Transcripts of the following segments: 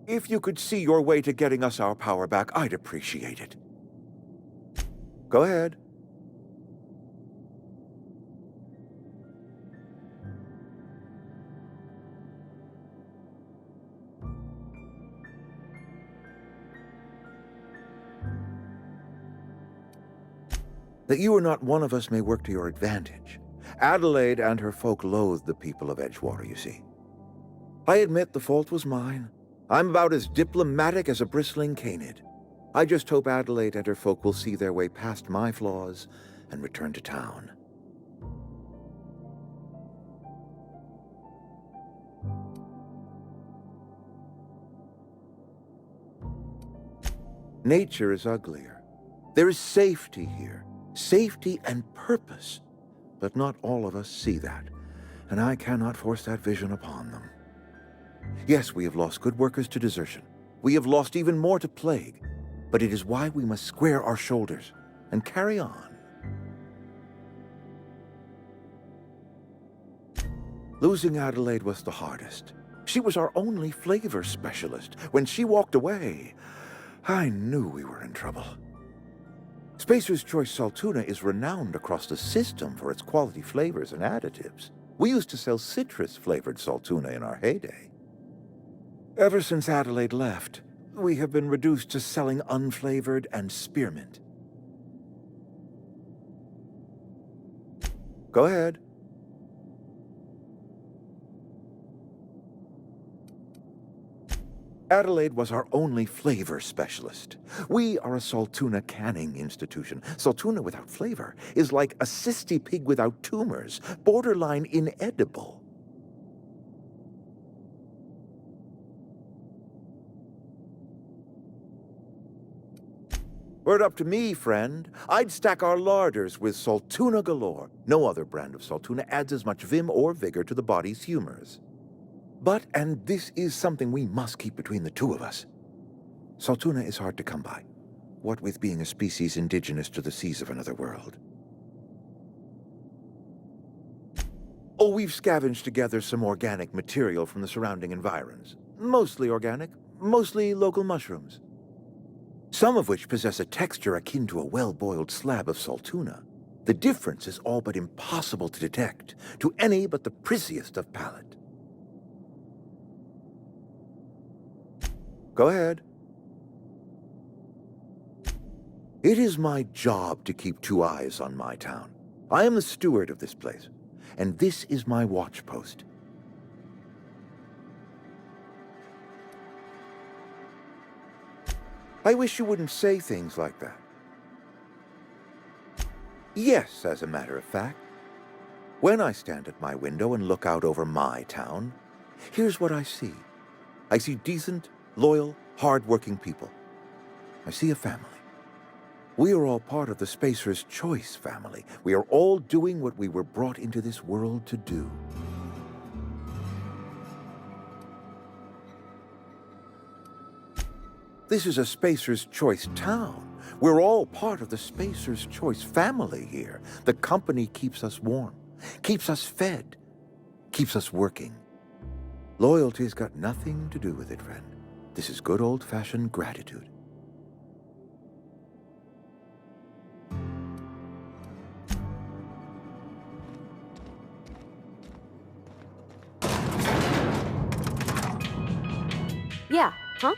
If you could see your way to getting us our power back, I'd appreciate it. Go ahead. That you are not one of us may work to your advantage. Adelaide and her folk loathe the people of Edgewater, you see. I admit the fault was mine. I'm about as diplomatic as a bristling canid. I just hope Adelaide and her folk will see their way past my flaws and return to town. Nature is uglier. There is safety here. Safety and purpose. But not all of us see that, and I cannot force that vision upon them. Yes, we have lost good workers to desertion. We have lost even more to plague. But it is why we must square our shoulders and carry on. Losing Adelaide was the hardest. She was our only flavor specialist. When she walked away, I knew we were in trouble. Spacer's Choice Saltuna is renowned across the system for its quality flavors and additives. We used to sell citrus-flavored Saltuna in our heyday. Ever since Adelaide left, we have been reduced to selling unflavored and spearmint. Go ahead. Adelaide was our only flavor specialist. We are a Saltuna canning institution. Saltuna without flavor is like a cysty pig without tumors, borderline inedible. Were it up to me, friend, I'd stack our larders with Saltuna galore. No other brand of Saltuna adds as much vim or vigor to the body's humors. But, and this is something we must keep between the two of us, Saltuna is hard to come by, what with being a species indigenous to the seas of another world. Oh, we've scavenged together some organic material from the surrounding environs. Mostly organic, mostly local mushrooms. Some of which possess a texture akin to a well-boiled slab of Saltuna. The difference is all but impossible to detect to any but the prissiest of palate. Go ahead. It is my job to keep two eyes on my town. I am the steward of this place, and this is my watch post. I wish you wouldn't say things like that. Yes, as a matter of fact. When I stand at my window and look out over my town, here's what I see. I see decent, loyal, hard-working people. I see a family. We are all part of the Spacer's Choice family. We are all doing what we were brought into this world to do. This is a Spacer's Choice town. We're all part of the Spacer's Choice family here. The company keeps us warm, keeps us fed, keeps us working. Loyalty's got nothing to do with it, friend. This is good old-fashioned gratitude. Yeah, huh?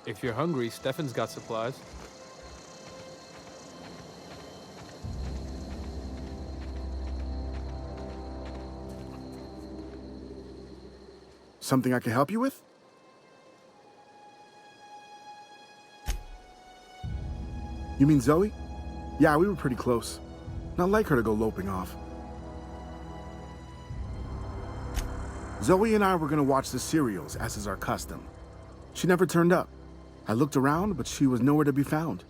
If you're hungry, Stefan's got supplies. Something I can help you with? You mean Zoe? Yeah, we were pretty close. Not like her to go loping off. Zoe and I were gonna watch the serials, as is our custom. She never turned up. I looked around, but she was nowhere to be found.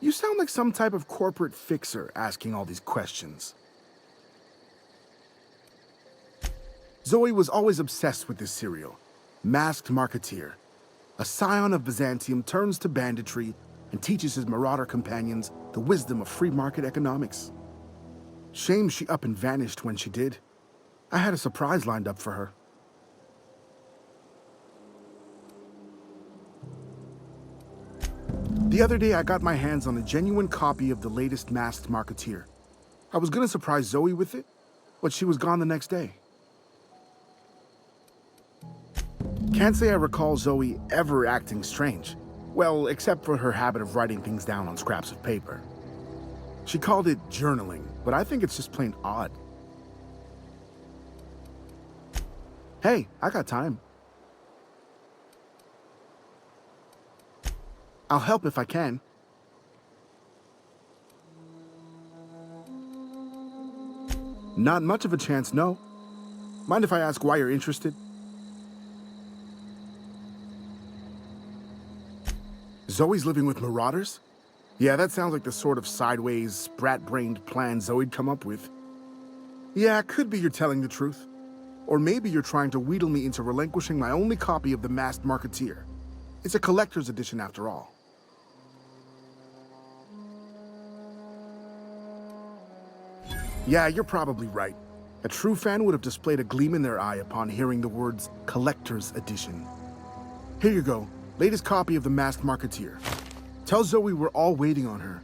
You sound like some type of corporate fixer asking all these questions. Zoe was always obsessed with this serial, Masked Marketeer. A scion of Byzantium turns to banditry and teaches his marauder companions the wisdom of free market economics. Shame she up and vanished when she did. I had a surprise lined up for her. The other day, I got my hands on a genuine copy of the latest Masked Marketeer. I was gonna surprise Zoe with it, but she was gone the next day. Can't say I recall Zoe ever acting strange. Well, except for her habit of writing things down on scraps of paper. She called it journaling, but I think it's just plain odd. Hey, I got time. I'll help if I can. Not much of a chance, no. Mind if I ask why you're interested? Zoe's living with marauders? Yeah, that sounds like the sort of sideways, sprat-brained plan Zoe'd come up with. Yeah, it could be you're telling the truth. Or maybe you're trying to wheedle me into relinquishing my only copy of The Masked Marketeer. It's a collector's edition after all. Yeah, you're probably right. A true fan would have displayed a gleam in their eye upon hearing the words collector's edition. Here you go. Latest copy of The Masked Marketeer. Tell Zoe we're all waiting on her.